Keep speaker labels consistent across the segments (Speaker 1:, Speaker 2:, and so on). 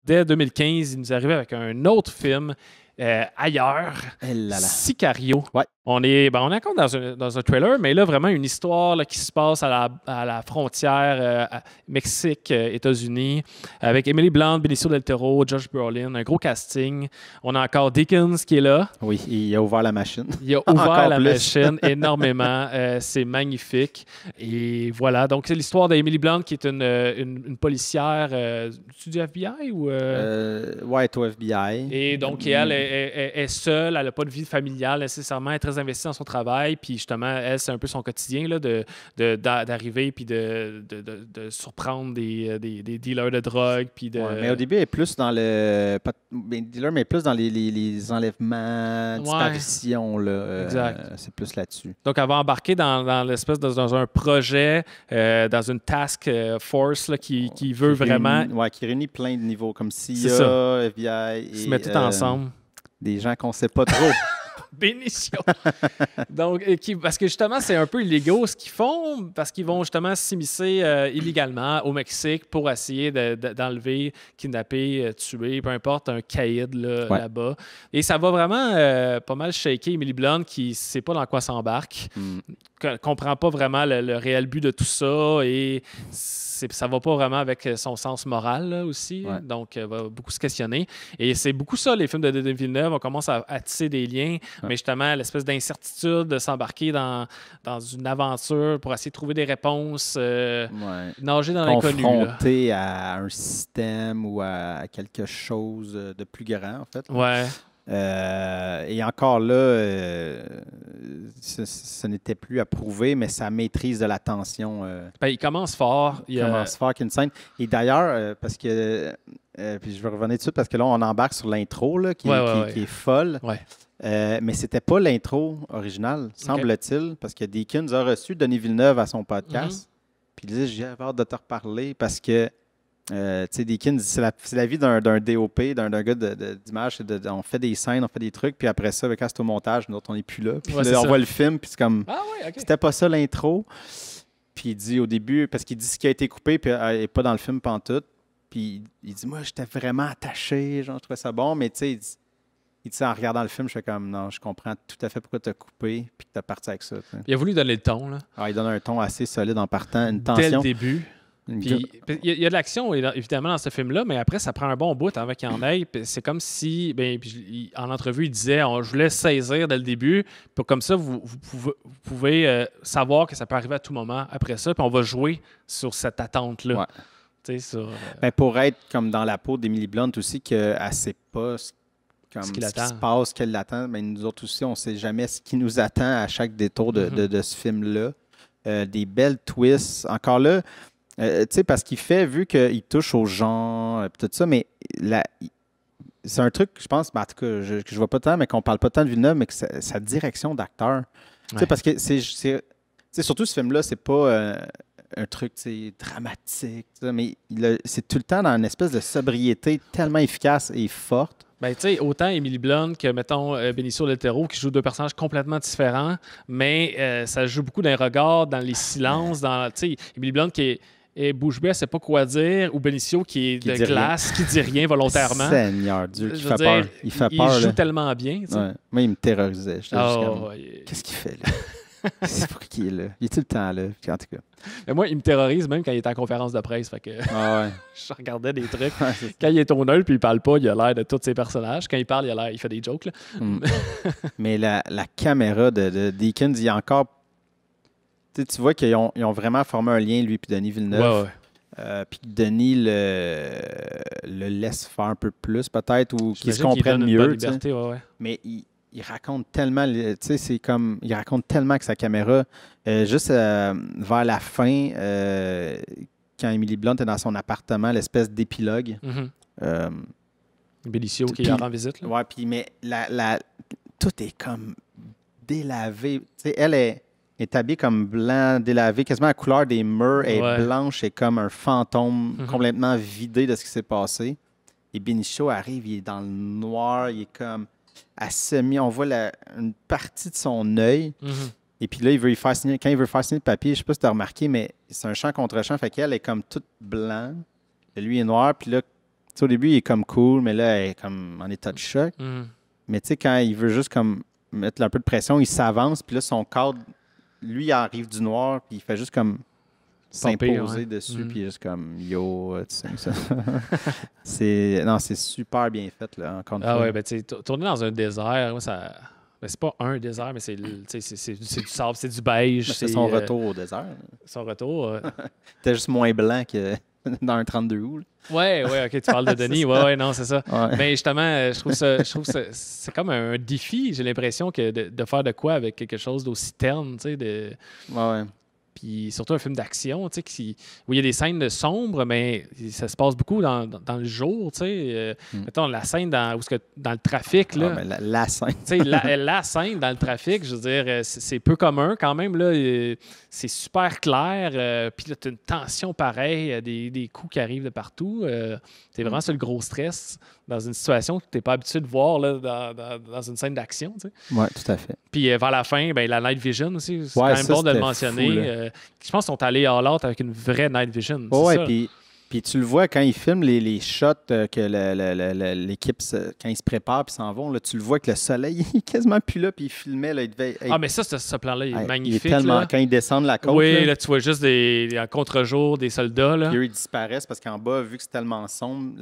Speaker 1: dès 2015, il nous arrivait avec un autre film ailleurs,
Speaker 2: Eh là là.
Speaker 1: Sicario.
Speaker 2: Ouais.
Speaker 1: On est encore dans un trailer, mais là, vraiment une histoire là, qui se passe à la frontière Mexique-États-Unis avec Emily Blunt, Benicio del Toro, Josh Brolin, un gros casting. On a encore Dickens qui est là.
Speaker 2: Oui, il a ouvert la machine.
Speaker 1: Il a ouvert
Speaker 2: Encore
Speaker 1: la
Speaker 2: plus.
Speaker 1: machine énormément. C'est magnifique. Et voilà. Donc, c'est l'histoire d'Emily Blunt qui est une policière du FBI ou...
Speaker 2: Ouais, au FBI.
Speaker 1: Et donc, elle est seule, elle n'a pas de vie familiale nécessairement, elle est très investie dans son travail. Puis justement, elle, c'est un peu son quotidien là, d'arriver puis de surprendre des dealers de drogue. Puis de...
Speaker 2: Ouais, mais au début, elle est plus dans le. Pas dealer, mais plus dans les enlèvements, disparitions. Là,
Speaker 1: exact.
Speaker 2: C'est plus là-dessus.
Speaker 1: Donc, elle va embarquer dans l'espèce dans un projet, dans une task force là, qui veut vraiment.
Speaker 2: Ouais, qui réunit plein de niveaux, comme
Speaker 1: C'est
Speaker 2: CIA, FBI.
Speaker 1: Ils se mettent tout ensemble.
Speaker 2: Des gens qu'on ne sait pas trop.
Speaker 1: Bénition. Donc, parce que justement, c'est un peu illégaux ce qu'ils font, parce qu'ils vont justement s'immiscer illégalement au Mexique pour essayer d'enlever, kidnapper, tuer, peu importe, un caïd là-bas. Et ça va vraiment pas mal shaker Emily Blunt qui ne sait pas dans quoi s'embarque, comprend pas vraiment le réel but de tout ça et ça va pas vraiment avec son sens moral là, aussi.
Speaker 2: Ouais.
Speaker 1: Donc, elle va beaucoup se questionner. Et c'est beaucoup ça, les films de Denis Villeneuve. On commence à tisser des liens, mais justement, l'espèce d'incertitude de s'embarquer dans une aventure pour essayer de trouver des réponses, nager dans l'inconnu.
Speaker 2: Confronté à un système ou à quelque chose de plus grand, en fait.
Speaker 1: Ouais.
Speaker 2: Et encore là, ce n'était plus à prouver, mais sa maîtrise de la tension.
Speaker 1: Il commence fort.
Speaker 2: Il commence fort qu'une scène. Et d'ailleurs, parce que. Puis je vais revenir dessus parce que là, on embarque sur l'intro là, qui est folle.
Speaker 1: Ouais.
Speaker 2: Mais c'était pas l'intro originale, semble-t-il, parce que Deakins a reçu Denis Villeneuve à son podcast. Puis il disait j'ai hâte de te reparler parce que. Tu sais, Deakins, c'est la vie d'un DOP, d'un gars d'image. On fait des scènes, on fait des trucs, puis après ça, quand c'est au montage, nous autres, on n'est plus là. Puis là, on voit le film, puis c'est comme.
Speaker 1: Ah ouais, OK.
Speaker 2: C'était pas ça l'intro. Puis il dit au début, parce qu'il dit ce qui a été coupé, puis elle n'est pas dans le film pantoute. Puis il dit, moi, j'étais vraiment attaché, genre, je trouvais ça bon, mais tu sais, il dit en regardant le film, je fais comme, non, je comprends tout à fait pourquoi tu as coupé, puis que tu as parti avec ça. T'sais.
Speaker 1: Il a voulu donner le ton, là.
Speaker 2: Ah, il donne un ton assez solide en partant, une tension.
Speaker 1: Dès le début. Puis il y a de l'action, évidemment, dans ce film-là, mais après, ça prend un bon bout avant qu'il y en ait. C'est comme si, en entrevue, il disait je voulais saisir dès le début, pour comme ça, vous pouvez savoir que ça peut arriver à tout moment après ça, puis on va jouer sur cette attente-là.
Speaker 2: Ouais. Pour être comme dans la peau d'Emily Blunt aussi, qu'elle ne sait pas ce qui se passe, qu'elle l'attend, mais nous autres aussi, on ne sait jamais ce qui nous attend à chaque détour de ce film-là. Des belles twists. Encore là, parce qu'il fait, vu qu'il touche aux gens, tout ça, mais c'est un truc, je pense, en tout cas, que je vois pas tant, mais qu'on parle pas tant de Villeneuve, mais que sa direction d'acteur. Ouais. Parce que surtout ce film-là, c'est pas un truc dramatique, mais c'est tout le temps dans une espèce de sobriété tellement efficace et forte.
Speaker 1: Autant Emily Blunt que, mettons, Benicio del Toro, qui joue deux personnages complètement différents, mais ça joue beaucoup dans les regards, dans les silences, Emily Blunt qui est bouche bée, elle ne sait pas quoi dire, ou Benicio qui est de glace, qui dit rien volontairement.
Speaker 2: Seigneur Dieu, qui fait peur. Il fait peur.
Speaker 1: Il joue tellement bien.
Speaker 2: Ouais. Moi, il me terrorisait. Qu'est-ce qu'il fait là? C'est pour qui est là? Il est tout le temps là, en tout cas.
Speaker 1: Mais moi, il me terrorise même quand il est en conférence de presse. Fait que je regardais des trucs. Quand il est au nœud puis il parle pas, il a l'air de tous ses personnages. Quand il parle, il fait des jokes. Là.
Speaker 2: Mais la caméra de Deakins, il y a encore... Tu vois qu'ils ont vraiment formé un lien, lui et Denis Villeneuve. Puis Denis le laisse faire un peu plus, peut-être, ou qu'ils se comprennent mieux.
Speaker 1: Liberté,
Speaker 2: Mais il raconte tellement, c'est comme, il raconte tellement que sa caméra, juste vers la fin, quand Emily Blunt est dans son appartement, l'espèce d'épilogue.
Speaker 1: Benicio qui la rend visite.
Speaker 2: Oui, puis mais tout est comme délavé. T'sais, elle est habillée comme blanc, délavé, quasiment la couleur des murs est blanche et comme un fantôme complètement vidé de ce qui s'est passé. Et Benicio arrive, il est dans le noir, il est comme... on voit une partie de son œil. Et puis là, quand il veut faire signer le papier, je ne sais pas si tu as remarqué, mais c'est un champ contre champ. Fait qu'elle est comme toute blanc. Lui est noir. Puis là, au début, il est comme cool, mais là, il est comme en état de choc. Mais tu sais, quand il veut juste comme mettre un peu de pression, il s'avance, puis là, son cadre, lui, il arrive du noir, puis il fait juste comme s'imposer dessus, puis juste comme yo, tu sais, ça. c'est super bien fait, là, encore une fois.
Speaker 1: Ouais, ben tu sais, tourner dans un désert, moi, ça. Ben, c'est pas un désert, mais c'est du sable, c'est du beige.
Speaker 2: C'est son retour au désert.
Speaker 1: Son retour.
Speaker 2: T'es juste moins blanc que dans un 32 août.
Speaker 1: Ouais, ok, tu parles de Denis. Ouais, non, c'est ça. Ouais. Mais justement, je trouve ça c'est comme un défi, j'ai l'impression, que de faire de quoi avec quelque chose d'aussi terne, tu sais.
Speaker 2: Ouais.
Speaker 1: Puis surtout un film d'action, tu sais, où il y a des scènes sombres, mais ça se passe beaucoup dans le jour, tu sais. Mettons, la scène dans le trafic, là.
Speaker 2: Ah, ben la scène.
Speaker 1: Tu sais, la scène dans le trafic, je veux dire, c'est peu commun quand même, là. C'est super clair. Puis là, tu as une tension pareille, des coups qui arrivent de partout. C'est vraiment ça le gros stress dans une situation que tu n'es pas habitué de voir là, dans une scène d'action, tu sais.
Speaker 2: Oui, tout à fait.
Speaker 1: Puis vers la fin, ben, la night vision aussi, c'est quand même bon de le mentionner. Je pense qu'ils sont allés à l'autre avec une vraie night vision.
Speaker 2: Oui, puis tu le vois quand ils filment les shots que l'équipe, quand ils se préparent et s'en vont, là, tu le vois que le soleil il est quasiment plus là, puis ils filmaient. Là,
Speaker 1: mais ce plan-là, il est magnifique.
Speaker 2: Il est tellement, quand ils descendent la côte.
Speaker 1: Oui, là, tu vois juste en contre-jour des soldats. Là.
Speaker 2: Puis eux, ils disparaissent parce qu'en bas, vu que c'est tellement sombre,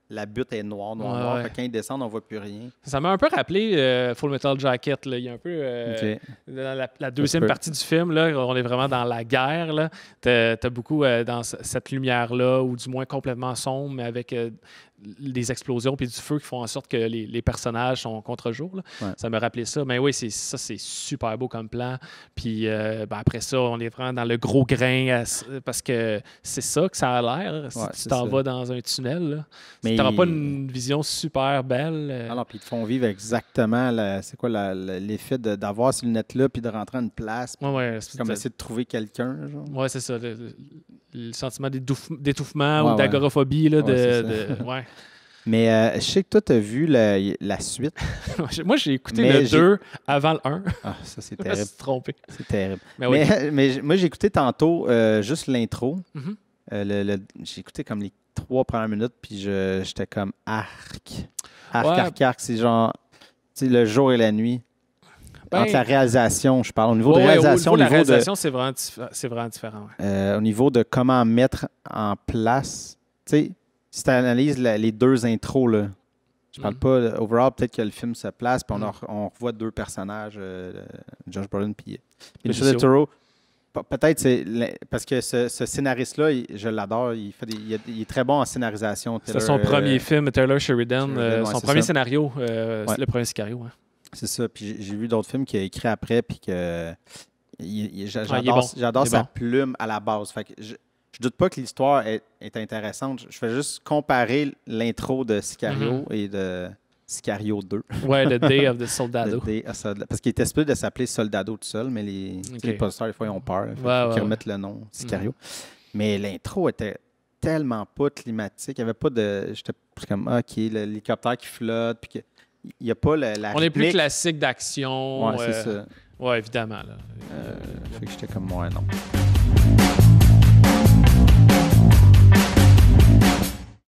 Speaker 2: la butte est noire. Fait quand ils descendent, on ne voit plus rien.
Speaker 1: Ça m'a un peu rappelé Full Metal Jacket. Là. Il y a un peu dans la deuxième partie du film, là, on est vraiment dans la guerre. Tu as beaucoup dans cette lumière-là, ou du moins complètement sombre, mais avec des explosions puis du feu qui font en sorte que les personnages sont contre-jour. Ça me rappelait ça. Mais oui, c'est super beau comme plan. Puis après ça, on est vraiment dans le gros grain parce que c'est ça que ça a l'air. Si tu t'en vas dans un tunnel, là. Mais tu n'auras pas une vision super belle.
Speaker 2: Alors, puis ils te font vivre exactement l'effet d'avoir ces lunettes-là puis de rentrer à une place. C'est comme essayer de trouver quelqu'un.
Speaker 1: Oui, c'est ça. Le sentiment d'étouffement ou d'agoraphobie. Ouais.
Speaker 2: Mais je sais que toi, tu as vu la suite.
Speaker 1: Moi, j'ai écouté le 2 avant le 1.
Speaker 2: Ah, ça, c'est terrible.
Speaker 1: Je me suis trompé.
Speaker 2: C'est terrible. Mais moi, j'ai écouté tantôt juste l'intro. J'ai écouté comme les 3 premières minutes, puis j'étais comme arc. Arc. C'est genre, tu sais, le jour et la nuit. Entre la réalisation, je parle. Au niveau de réalisation,
Speaker 1: la réalisation, c'est vraiment différent.
Speaker 2: Au niveau de comment mettre en place, tu sais, si tu analyses les 2 intros, là, je parle pas overall, peut-être que le film se place, puis on revoit 2 personnages, Josh Brolin puis Benicio del Toro. Peut-être c'est parce que ce scénariste-là, je l'adore. Il est très bon en scénarisation.
Speaker 1: C'est son premier film, Taylor Sheridan. Son premier scénario. C'est le premier Sicario. Ouais.
Speaker 2: C'est ça. Puis j'ai vu d'autres films qu'il a écrit après. Puis que j'adore sa plume à la base. Fait que je doute pas que l'histoire est intéressante. Je fais juste comparer l'intro de Sicario et de Sicario 2.
Speaker 1: Ouais, le Day of the Soldado.
Speaker 2: Parce qu'il était supposé de s'appeler Soldado tout seul, mais les posters, des fois, ils ont peur. Il faut qu'ils remettent le nom Sicario. Mais l'intro était tellement pas climatique. Il n'y avait pas de... J'étais comme, OK, l'hélicoptère qui flotte, puis il n'y a pas la
Speaker 1: On est plus classique d'action.
Speaker 2: Ouais, c'est ça.
Speaker 1: Ouais, évidemment. Là.
Speaker 2: Fait que j'étais comme, ouais, non.